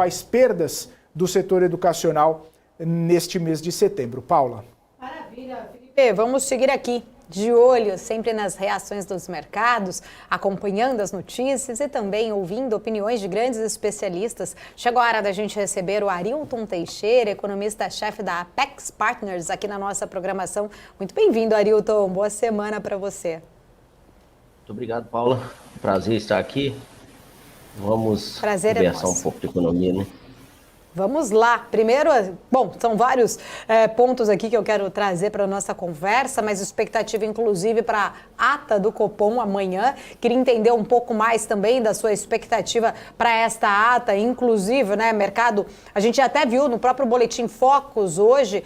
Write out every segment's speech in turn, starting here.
as perdas do setor educacional neste mês de setembro. Paula. Maravilha, Felipe. Vamos seguir aqui, de olho sempre nas reações dos mercados, acompanhando as notícias e também ouvindo opiniões de grandes especialistas. Chegou a hora da gente receber o Arilton Teixeira, economista-chefe da Apex Partners, aqui na nossa programação. Muito bem-vindo, Arilton. Boa semana para você. Muito obrigado, Paula. Prazer estar aqui. Vamos conversar um pouco de economia, né? Vamos lá. Primeiro, bom, são vários pontos aqui que eu quero trazer para a nossa conversa, mas expectativa inclusive para a ata do Copom amanhã. Queria entender um pouco mais também da sua expectativa para esta ata, inclusive, né, mercado, a gente até viu no próprio Boletim Focus hoje,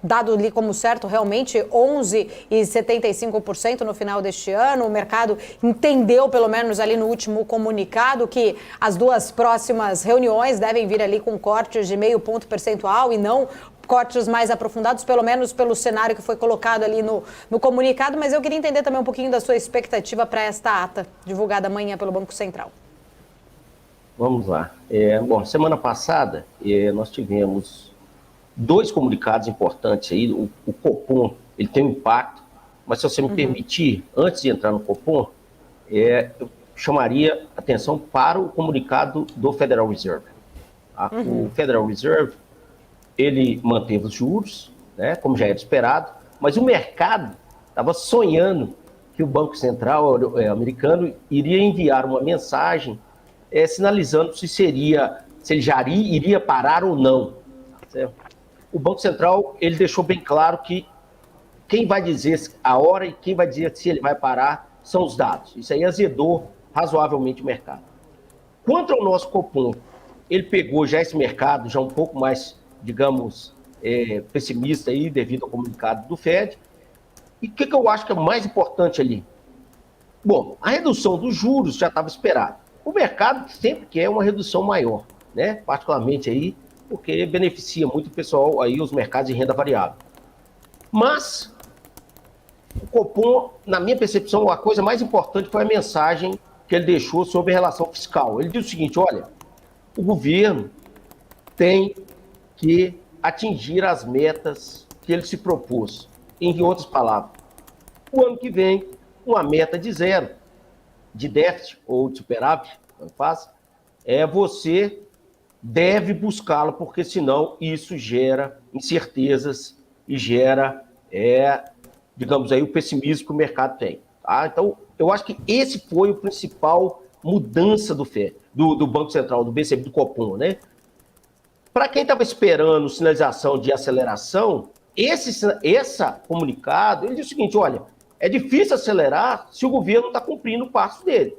dado ali como certo realmente 11,75% no final deste ano. O mercado entendeu, pelo menos ali no último comunicado, que as duas próximas reuniões devem vir ali com cortes de 0,5 ponto percentual e não cortes mais aprofundados, pelo menos pelo cenário que foi colocado ali no comunicado, mas eu queria entender também um pouquinho da sua expectativa para esta ata, divulgada amanhã pelo Banco Central. Vamos lá. Bom, semana passada nós tivemos dois comunicados importantes aí. O Copom, ele tem um impacto, mas se você me permitir, antes de entrar no Copom, eu chamaria atenção para o comunicado do Federal Reserve. O Federal Reserve, ele manteve os juros, né, como já era esperado, mas o mercado estava sonhando que o Banco Central americano iria enviar uma mensagem sinalizando se ele já iria parar ou não. Certo? O Banco Central, ele deixou bem claro que quem vai dizer a hora e quem vai dizer se ele vai parar são os dados. Isso aí azedou razoavelmente o mercado. Quanto ao nosso Copom, ele pegou já esse mercado já um pouco mais, digamos, pessimista aí devido ao comunicado do Fed. E o que eu acho que é o mais importante ali? Bom, a redução dos juros já estava esperada. O mercado sempre quer uma redução maior, né? Particularmente aí, porque beneficia muito o pessoal aí, os mercados de renda variável. Mas o Copom, na minha percepção, a coisa mais importante foi a mensagem que ele deixou sobre a relação fiscal. Ele disse o seguinte: olha, o governo tem que atingir as metas que ele se propôs. Em outras palavras, o ano que vem, uma meta de zero, de déficit ou de superávit, não faz, você deve buscá-lo, porque senão isso gera incertezas e gera, digamos aí, o pessimismo que o mercado tem. Tá? Então, eu acho que esse foi o principal mudança do FED, do Banco Central, do BCB, do Copom, né? Para quem estava esperando sinalização de aceleração, esse comunicado, ele diz o seguinte: olha, é difícil acelerar se o governo não está cumprindo o passo dele.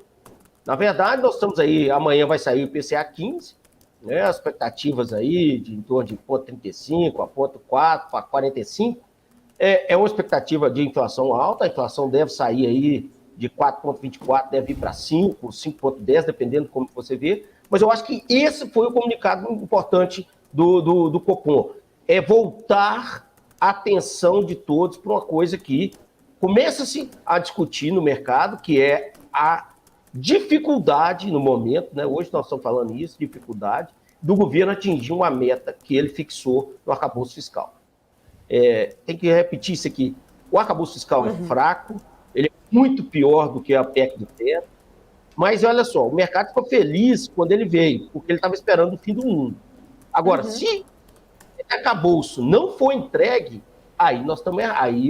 Na verdade, nós estamos aí, amanhã vai sair o IPCA 15, né? As expectativas aí de em torno de 0,35 a 0,4 a 45, é uma expectativa de inflação alta. A inflação deve sair aí de 4,24, deve ir para 5, 5,10, dependendo de como você vê. Mas eu acho que esse foi o comunicado importante do Copom. É voltar a atenção de todos para uma coisa que começa-se a discutir no mercado, que é a dificuldade no momento, né? Hoje nós estamos falando isso, dificuldade do governo atingir uma meta que ele fixou no arcabouço fiscal. Tem que repetir isso aqui. O arcabouço fiscal é fraco, ele é muito pior do que a PEC do teto, mas olha só, o mercado ficou feliz quando ele veio, porque ele estava esperando o fim do mundo. Agora, se o arcabouço não for entregue, aí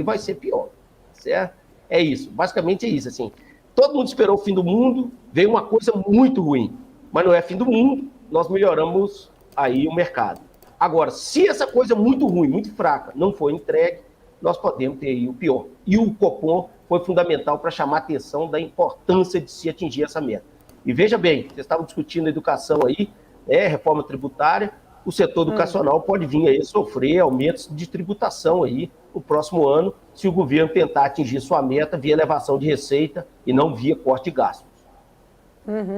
vai ser pior, certo? É isso, basicamente é isso, assim. Todo mundo esperou o fim do mundo, veio uma coisa muito ruim, mas não é fim do mundo, nós melhoramos aí o mercado. Agora, se essa coisa muito ruim, muito fraca, não for entregue, nós podemos ter aí o pior. E o Copom foi fundamental para chamar a atenção da importância de se atingir essa meta. E veja bem, vocês estavam discutindo a educação aí, reforma tributária, o setor educacional pode vir aí sofrer aumentos de tributação aí no próximo ano, se o governo tentar atingir sua meta via elevação de receita e não via corte de gastos.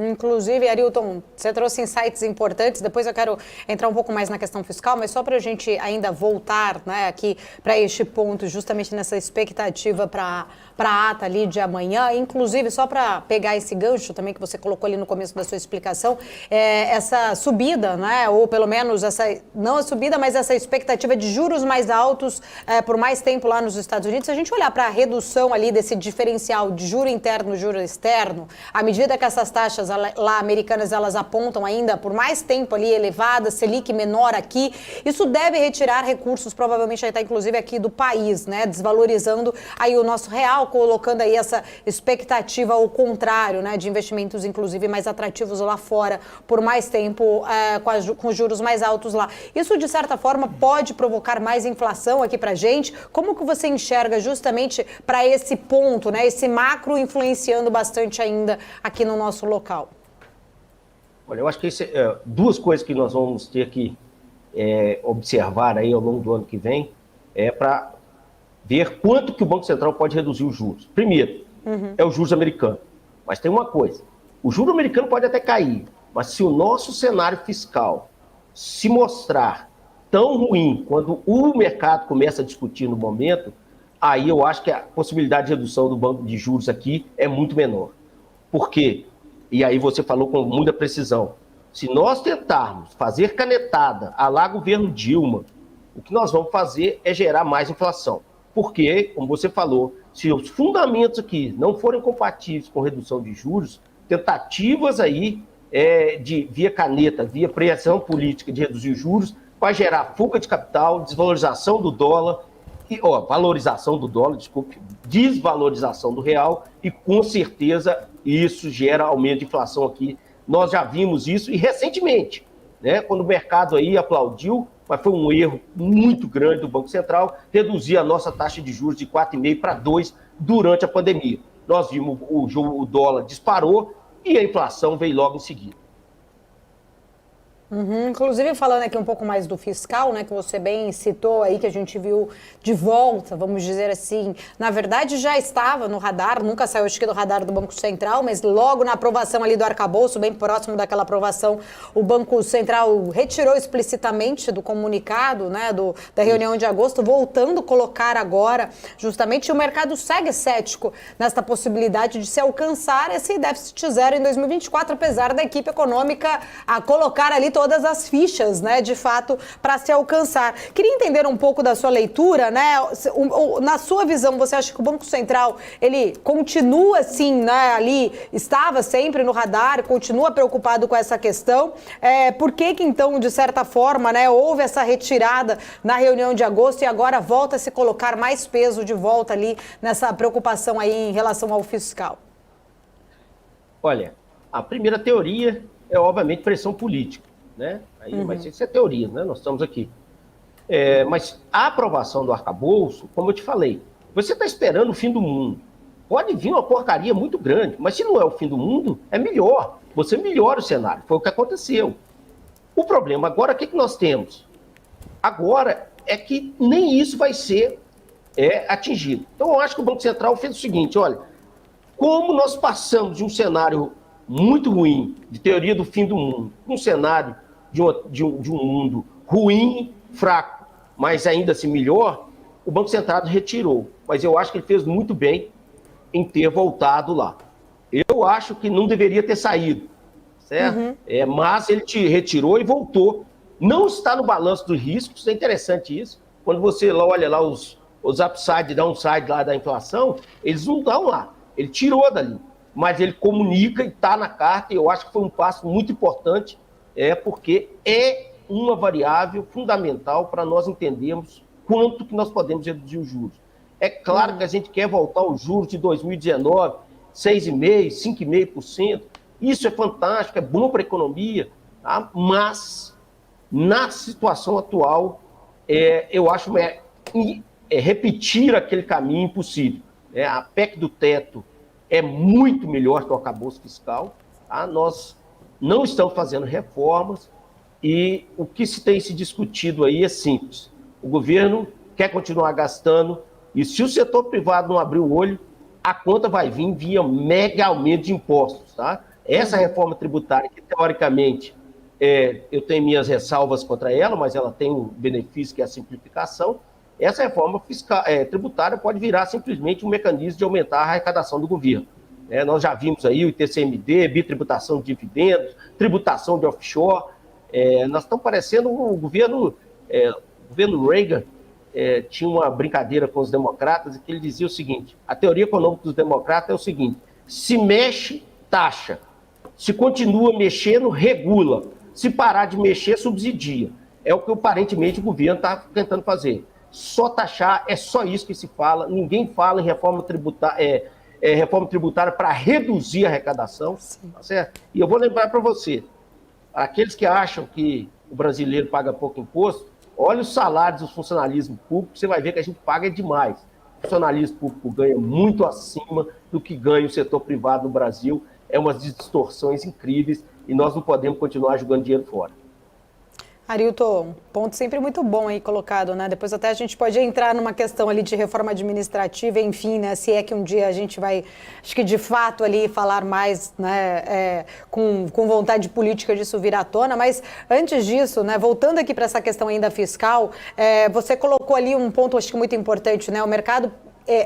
Inclusive, Arilton, você trouxe insights importantes, depois eu quero entrar um pouco mais na questão fiscal, mas só para a gente ainda voltar, né, aqui para este ponto, justamente nessa expectativa para a ata ali de amanhã, inclusive só para pegar esse gancho também que você colocou ali no começo da sua explicação, essa subida, né, ou pelo menos não a subida, mas essa expectativa de juros mais altos por mais tempo lá nos Estados Unidos. Se a gente olhar para a redução ali desse diferencial de juro interno, juro externo, à medida que essas taxas lá americanas elas apontam ainda por mais tempo ali elevadas, Selic menor aqui, isso deve retirar recursos, provavelmente até inclusive aqui do país, né, desvalorizando aí o nosso real, colocando aí essa expectativa ao contrário, né, de investimentos inclusive mais atrativos lá fora por mais tempo com juros mais altos lá. Isso de certa forma pode provocar mais inflação aqui pra gente. Como que você enxerga justamente para esse ponto, né, esse macro influenciando bastante ainda aqui no nosso local? Olha, eu acho que duas coisas que nós vamos ter que observar aí ao longo do ano que vem para ver quanto que o Banco Central pode reduzir os juros. Primeiro, é o juros americano. Mas tem uma coisa, o juro americano pode até cair, mas se o nosso cenário fiscal se mostrar tão ruim quando o mercado começa a discutir no momento, aí eu acho que a possibilidade de redução do banco de juros aqui é muito menor. Por quê? E aí você falou com muita precisão. Se nós tentarmos fazer canetada à lá governo Dilma, o que nós vamos fazer é gerar mais inflação. Porque, como você falou, se os fundamentos aqui não forem compatíveis com redução de juros, tentativas aí via caneta, via pressão política de reduzir os juros, vai gerar fuga de capital, desvalorização do dólar, valorização do dólar, desvalorização do real, e com certeza isso gera aumento de inflação aqui. Nós já vimos isso e recentemente, né, quando o mercado aí aplaudiu, mas foi um erro muito grande do Banco Central, reduzir a nossa taxa de juros de 4,5% para 2% durante a pandemia. Nós vimos o dólar disparou e a inflação veio logo em seguida. Inclusive, falando aqui um pouco mais do fiscal, né, que você bem citou aí, que a gente viu de volta, vamos dizer assim, na verdade já estava no radar, nunca saiu acho que do radar do Banco Central, mas logo na aprovação ali do arcabouço, bem próximo daquela aprovação, o Banco Central retirou explicitamente do comunicado, né, da reunião de agosto, voltando a colocar agora, justamente, o mercado segue cético nesta possibilidade de se alcançar esse déficit zero em 2024, apesar da equipe econômica a colocar ali todas as fichas, né, de fato, para se alcançar. Queria entender um pouco da sua leitura, né, na sua visão, você acha que o Banco Central, ele continua assim, né, ali, estava sempre no radar, continua preocupado com essa questão, por que então, de certa forma, né, houve essa retirada na reunião de agosto e agora volta a se colocar mais peso de volta ali nessa preocupação aí em relação ao fiscal? Olha, a primeira teoria é, obviamente, pressão política. Né? Mas isso é teoria, né? Nós estamos aqui. Mas a aprovação do arcabouço, como eu te falei, você está esperando o fim do mundo. Pode vir uma porcaria muito grande, mas se não é o fim do mundo, é melhor. Você melhora o cenário. Foi o que aconteceu. O problema agora, o que nós temos? Agora é que nem isso vai ser atingido. Então, eu acho que o Banco Central fez o seguinte, olha, como nós passamos de um cenário muito ruim, de teoria do fim do mundo, um cenário de um mundo ruim, fraco, mas ainda assim melhor, o Banco Central retirou. Mas eu acho que ele fez muito bem em ter voltado lá. Eu acho que não deveria ter saído, certo? Mas ele te retirou e voltou. Não está no balanço dos riscos, é interessante isso. Quando você olha lá os upside e downside lá da inflação, eles não estão lá. Ele tirou dali. Mas ele comunica e está na carta, e eu acho que foi um passo muito importante, porque é uma variável fundamental para nós entendermos quanto que nós podemos reduzir os juros. É claro que a gente quer voltar aos juros de 2019, 6,5%, 5,5%, isso é fantástico, é bom para a economia, tá? Mas, na situação atual, eu acho repetir aquele caminho impossível. A PEC do teto é muito melhor que o arcabouço fiscal. Tá? Nós não estamos fazendo reformas e o que se tem se discutido aí é simples. O governo quer continuar gastando e se o setor privado não abrir o olho, a conta vai vir via mega aumento de impostos. Tá? Essa reforma tributária, que teoricamente eu tenho minhas ressalvas contra ela, mas ela tem um benefício que é a simplificação, essa reforma tributária pode virar simplesmente um mecanismo de aumentar a arrecadação do governo. Nós já vimos aí o ITCMD, bitributação de dividendos, tributação de offshore. Nós estamos parecendo o governo Reagan. Tinha uma brincadeira com os democratas, que ele dizia o seguinte: a teoria econômica dos democratas é o seguinte: se mexe, taxa. Se continua mexendo, regula. Se parar de mexer, subsidia. É o que aparentemente o governo está tentando fazer. Só taxar, é só isso que se fala. Ninguém fala em reforma tributária para reduzir a arrecadação. Tá certo? E eu vou lembrar para você, aqueles que acham que o brasileiro paga pouco imposto, olha os salários do funcionalismo público, você vai ver que a gente paga demais. O funcionalismo público ganha muito acima do que ganha o setor privado no Brasil. É umas distorções incríveis e nós não podemos continuar jogando dinheiro fora. Arilton, ponto sempre muito bom aí colocado, né? Depois até a gente pode entrar numa questão ali de reforma administrativa, enfim, né? Se é que um dia a gente vai, acho que de fato ali falar mais, né? Com vontade política disso vir à tona, mas antes disso, né? Voltando aqui para essa questão ainda fiscal, você colocou ali um ponto, acho que muito importante, né? O mercado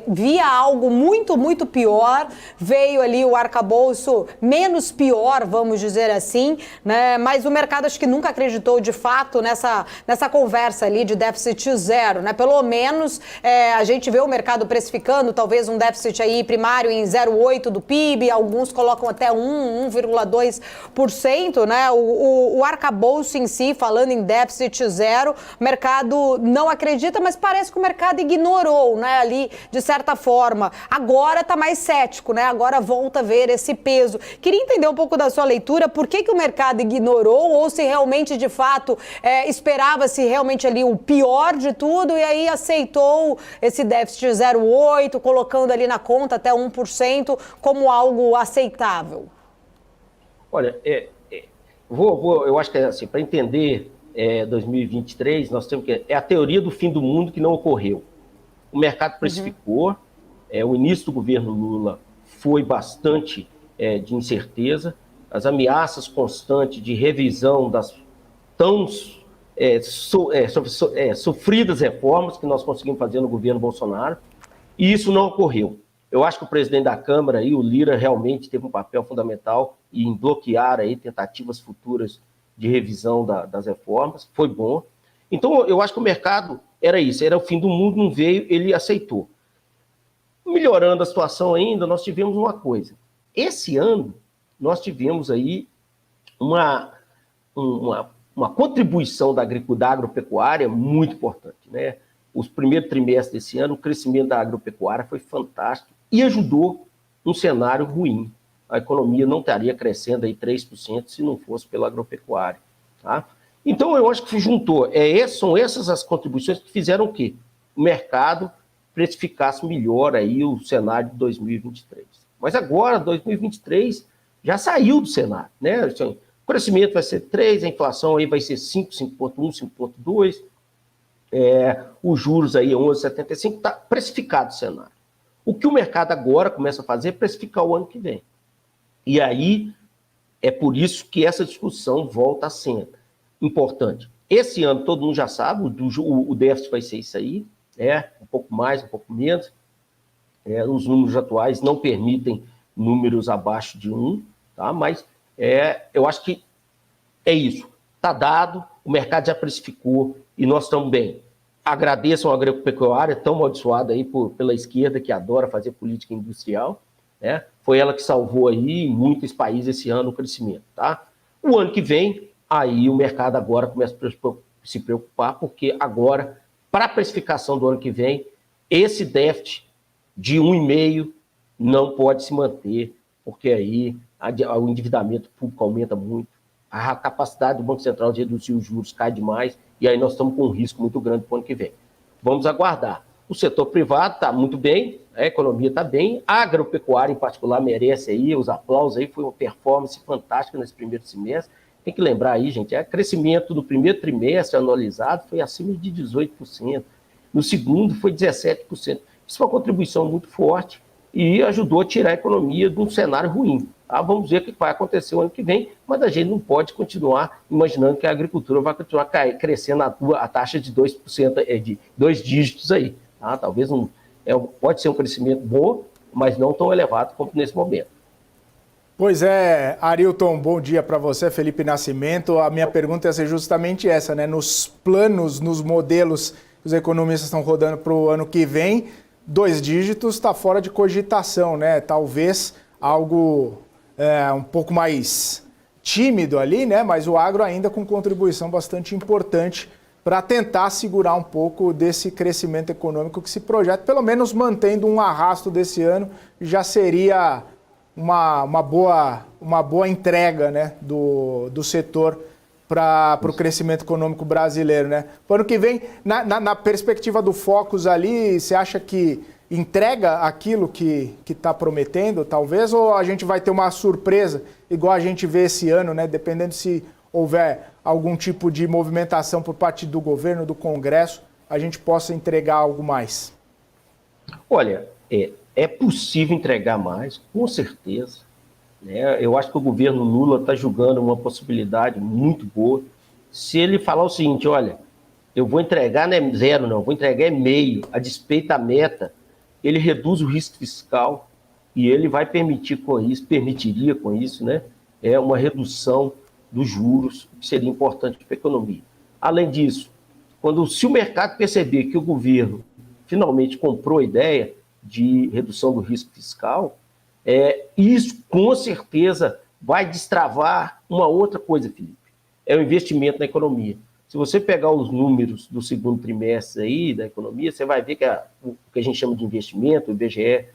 via algo muito, muito pior, veio ali o arcabouço menos pior, vamos dizer assim, né? Mas o mercado acho que nunca acreditou de fato nessa conversa ali de déficit zero, né? Pelo menos a gente vê o mercado precificando talvez um déficit aí primário em 0,8 do PIB, alguns colocam até 1,2%, né? O arcabouço em si, falando em déficit zero, o mercado não acredita, mas parece que o mercado ignorou, né? Ali, de certa forma. Agora está mais cético, né? Agora volta a ver esse peso. Queria entender um pouco da sua leitura, por que o mercado ignorou, ou se realmente, de fato, esperava-se realmente ali o pior de tudo e aí aceitou esse déficit 0,8, colocando ali na conta até 1% como algo aceitável. Olha, eu acho que assim, para entender 2023, nós temos que... É a teoria do fim do mundo que não ocorreu. O mercado precificou, o início do governo Lula foi bastante de incerteza, as ameaças constantes de revisão das tão sofridas reformas que nós conseguimos fazer no governo Bolsonaro, e isso não ocorreu. Eu acho que o presidente da Câmara, o Lira, realmente teve um papel fundamental em bloquear aí tentativas futuras de revisão das reformas, foi bom. Então, eu acho que o mercado era isso, era o fim do mundo, não veio, ele aceitou. Melhorando a situação ainda, nós tivemos uma coisa. Esse ano, nós tivemos aí uma contribuição da agropecuária muito importante, né? Os primeiros trimestres desse ano, o crescimento da agropecuária foi fantástico e ajudou um cenário ruim. A economia não estaria crescendo aí 3% se não fosse pela agropecuária, tá? Então, eu acho que se juntou. São essas as contribuições que fizeram o quê? O mercado precificasse melhor aí o cenário de 2023. Mas agora, 2023, já saiu do cenário, né? O crescimento vai ser 3%, a inflação aí vai ser 5, 5,1, 5,2%, os juros aí 11,75%, está precificado o cenário. O que o mercado agora começa a fazer é precificar o ano que vem. E aí, é por isso que essa discussão volta a ser importante. Esse ano, todo mundo já sabe, o déficit vai ser isso aí, um pouco mais, um pouco menos. Os números atuais não permitem números abaixo de 1, tá? Mas eu acho que é isso. Está dado, o mercado já precificou e nós estamos bem. Agradeçam a agropecuária, tão amaldiçoada aí pela esquerda, que adora fazer política industrial, né? Foi ela que salvou aí em muitos países esse ano o crescimento, tá? O ano que vem, aí o mercado agora começa a se preocupar, porque agora, para a precificação do ano que vem, esse déficit de 1,5 não pode se manter, porque aí o endividamento público aumenta muito, a capacidade do Banco Central de reduzir os juros cai demais, e aí nós estamos com um risco muito grande para o ano que vem. Vamos aguardar. O setor privado está muito bem, a economia está bem, a agropecuária em particular merece aí os aplausos, aí foi uma performance fantástica nesse primeiro semestre. Tem que lembrar aí, gente, o crescimento no primeiro trimestre anualizado foi acima de 18%, no segundo foi 17%. Isso foi uma contribuição muito forte e ajudou a tirar a economia de um cenário ruim. Tá? Vamos ver o que vai acontecer o ano que vem, mas a gente não pode continuar imaginando que a agricultura vai continuar crescendo a taxa de 2%, de 2 dígitos aí. Tá? Talvez pode ser um crescimento bom, mas não tão elevado como nesse momento. Pois é, Arilton, bom dia para você, Felipe Nascimento. A minha pergunta ia ser justamente essa, né? Nos planos, nos modelos que os economistas estão rodando para o ano que vem, 2 dígitos está fora de cogitação, né? Talvez algo um pouco mais tímido ali, né? Mas o agro ainda com contribuição bastante importante para tentar segurar um pouco desse crescimento econômico que se projeta, pelo menos mantendo um arrasto desse ano, já seria uma boa entrega, né, do setor para o crescimento econômico brasileiro, né? Para o ano que vem, na perspectiva do Focus ali, você acha que entrega aquilo que está prometendo, talvez, ou a gente vai ter uma surpresa, igual a gente vê esse ano, né? Dependendo se houver algum tipo de movimentação por parte do governo, do Congresso, a gente possa entregar algo mais? Olha, é possível entregar mais, com certeza. Né? Eu acho que o governo Lula está julgando uma possibilidade muito boa. Se ele falar o seguinte, olha, eu vou entregar não é 0, não, vou entregar é meio, a despeito da meta, ele reduz o risco fiscal e ele vai permitiria com isso, né, uma redução dos juros, que seria importante para a economia. Além disso, se o mercado perceber que o governo finalmente comprou a ideia de redução do risco fiscal, isso com certeza vai destravar uma outra coisa, Felipe, é o investimento na economia. Se você pegar os números do segundo trimestre aí da economia, você vai ver que o que a gente chama de investimento, o IBGE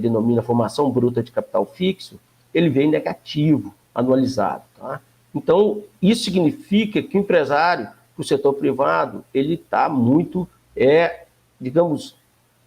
denomina formação bruta de capital fixo, ele vem negativo, anualizado. Tá? Então, isso significa que o empresário, o setor privado, ele está muito, digamos,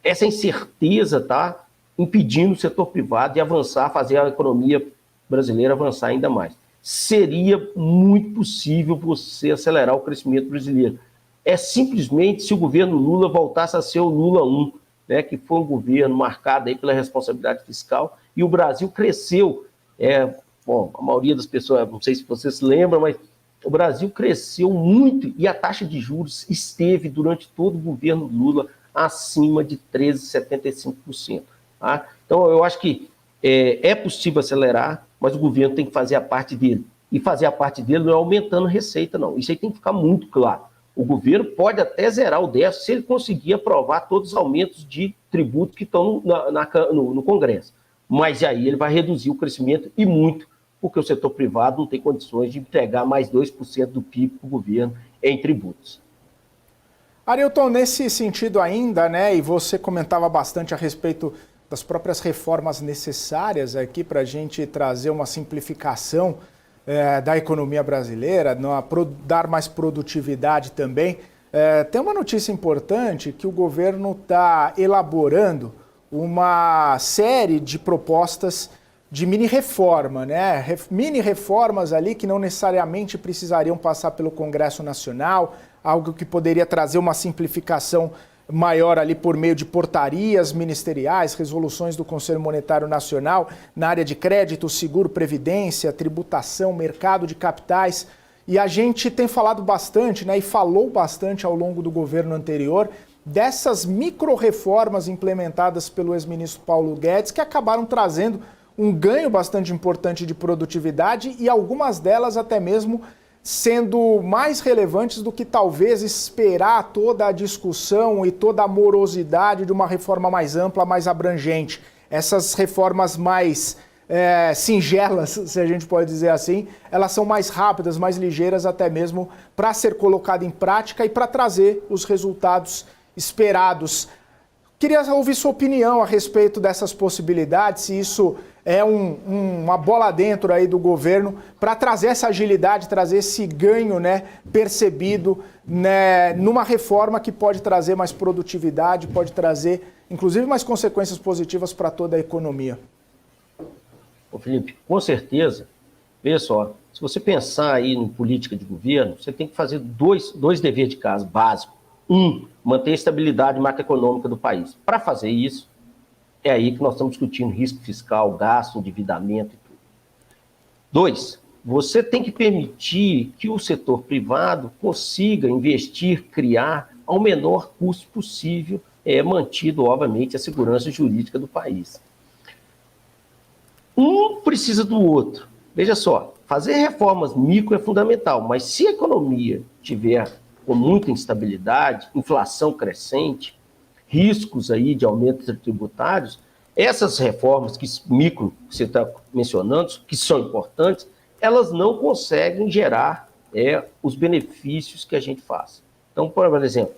essa incerteza está impedindo o setor privado de avançar, fazer a economia brasileira avançar ainda mais. Seria muito possível você acelerar o crescimento brasileiro. É simplesmente se o governo Lula voltasse a ser o Lula 1, né, que foi um governo marcado aí pela responsabilidade fiscal, e o Brasil cresceu. A maioria das pessoas, não sei se vocês se lembram, mas o Brasil cresceu muito e a taxa de juros esteve durante todo o governo Lula acima de 13,75%. Tá? Então, eu acho que é possível acelerar, mas o governo tem que fazer a parte dele. E fazer a parte dele não é aumentando receita, não. Isso aí tem que ficar muito claro. O governo pode até zerar o déficit se ele conseguir aprovar todos os aumentos de tributos que estão no Congresso. Mas aí ele vai reduzir o crescimento e muito, porque o setor privado não tem condições de entregar mais 2% do PIB para o governo em tributos. Arilton, nesse sentido ainda, né, e você comentava bastante a respeito das próprias reformas necessárias aqui para a gente trazer uma simplificação da economia brasileira, dar mais produtividade também. Tem uma notícia importante que o governo está elaborando uma série de propostas de mini-reforma, né? Mini-reformas ali que não necessariamente precisariam passar pelo Congresso Nacional, algo que poderia trazer uma simplificação maior ali por meio de portarias ministeriais, resoluções do Conselho Monetário Nacional na área de crédito, seguro, previdência, tributação, mercado de capitais. E a gente tem falado bastante, né, e falou bastante ao longo do governo anterior dessas micro-reformas implementadas pelo ex-ministro Paulo Guedes que acabaram trazendo um ganho bastante importante de produtividade e algumas delas até mesmo sendo mais relevantes do que talvez esperar toda a discussão e toda a morosidade de uma reforma mais ampla, mais abrangente. Essas reformas mais singelas, se a gente pode dizer assim, elas são mais rápidas, mais ligeiras até mesmo para ser colocada em prática e para trazer os resultados esperados. Queria ouvir sua opinião a respeito dessas possibilidades, se isso é uma bola dentro aí do governo para trazer essa agilidade, trazer esse ganho, né, percebido, né, numa reforma que pode trazer mais produtividade, pode trazer, inclusive, mais consequências positivas para toda a economia. Ô Felipe, com certeza. Veja só, se você pensar aí em política de governo, você tem que fazer dois deveres de casa básicos. Manter a estabilidade macroeconômica do país. Para fazer isso, é aí que nós estamos discutindo risco fiscal, gasto, endividamento e tudo. 2, você tem que permitir que o setor privado consiga investir, criar ao menor custo possível, mantido, obviamente, a segurança jurídica do país. Um precisa do outro. Veja só, fazer reformas micro é fundamental, mas se a economia tiver com muita instabilidade, inflação crescente, riscos aí de aumentos tributários, essas reformas micro que você está mencionando, que são importantes, elas não conseguem gerar os benefícios que a gente faz. Então, por exemplo,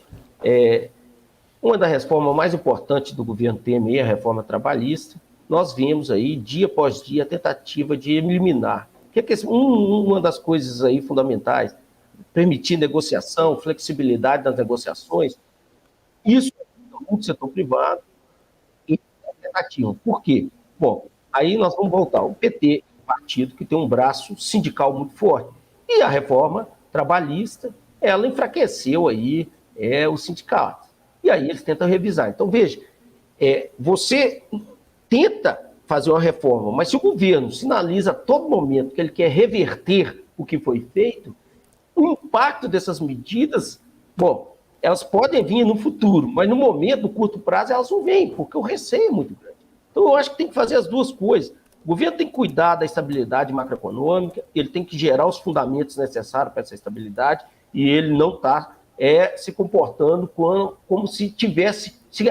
uma das reformas mais importantes do governo Temer é a reforma trabalhista. Nós vemos aí, dia após dia, a tentativa de eliminar. Uma das coisas aí fundamentais, permitir negociação, flexibilidade das negociações, isso é muito setor privado e tentativa. Por quê? Bom, aí nós vamos voltar. O PT é um partido que tem um braço sindical muito forte. E a reforma trabalhista, ela enfraqueceu aí os sindicatos. E aí eles tentam revisar. Então, veja, você tenta fazer uma reforma, mas se o governo sinaliza a todo momento que ele quer reverter o que foi feito, o impacto dessas medidas, bom, elas podem vir no futuro, mas no momento, no curto prazo, elas não vêm, porque o receio é muito grande. Então, eu acho que tem que fazer as duas coisas. O governo tem que cuidar da estabilidade macroeconômica, ele tem que gerar os fundamentos necessários para essa estabilidade, e ele não está se comportando como se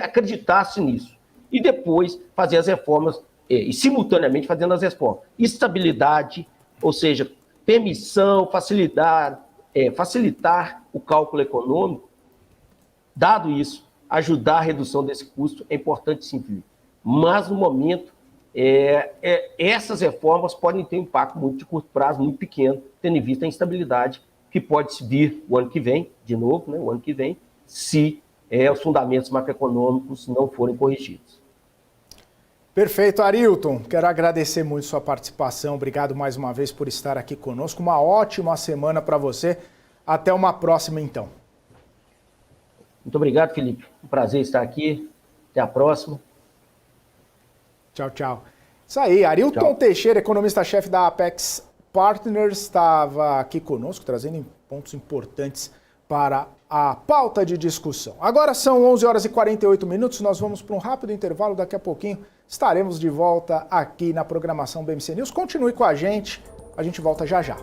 acreditasse nisso. E depois fazer as reformas, e simultaneamente fazendo as reformas. Estabilidade, ou seja, permissão, facilitar o cálculo econômico. Dado isso, ajudar a redução desse custo é importante sim. Mas, no momento, essas reformas podem ter um impacto muito de curto prazo, muito pequeno, tendo em vista a instabilidade que pode vir o ano que vem, de novo, o ano que vem, se os fundamentos macroeconômicos não forem corrigidos. Perfeito, Arilton. Quero agradecer muito sua participação. Obrigado mais uma vez por estar aqui conosco. Uma ótima semana para você. Até uma próxima, então. Muito obrigado, Felipe. Um prazer estar aqui. Até a próxima. Tchau, tchau. Isso aí, Arilton Tchau. Teixeira, economista-chefe da Apex Partners, estava aqui conosco, trazendo pontos importantes para a pauta de discussão. Agora são 11 horas e 48 minutos, nós vamos para um rápido intervalo, daqui a pouquinho estaremos de volta aqui na programação BMC News. Continue com a gente volta já já.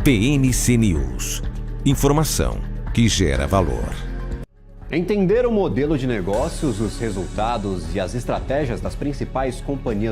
BMC News. Informação que gera valor. Entender o modelo de negócios, os resultados e as estratégias das principais companhias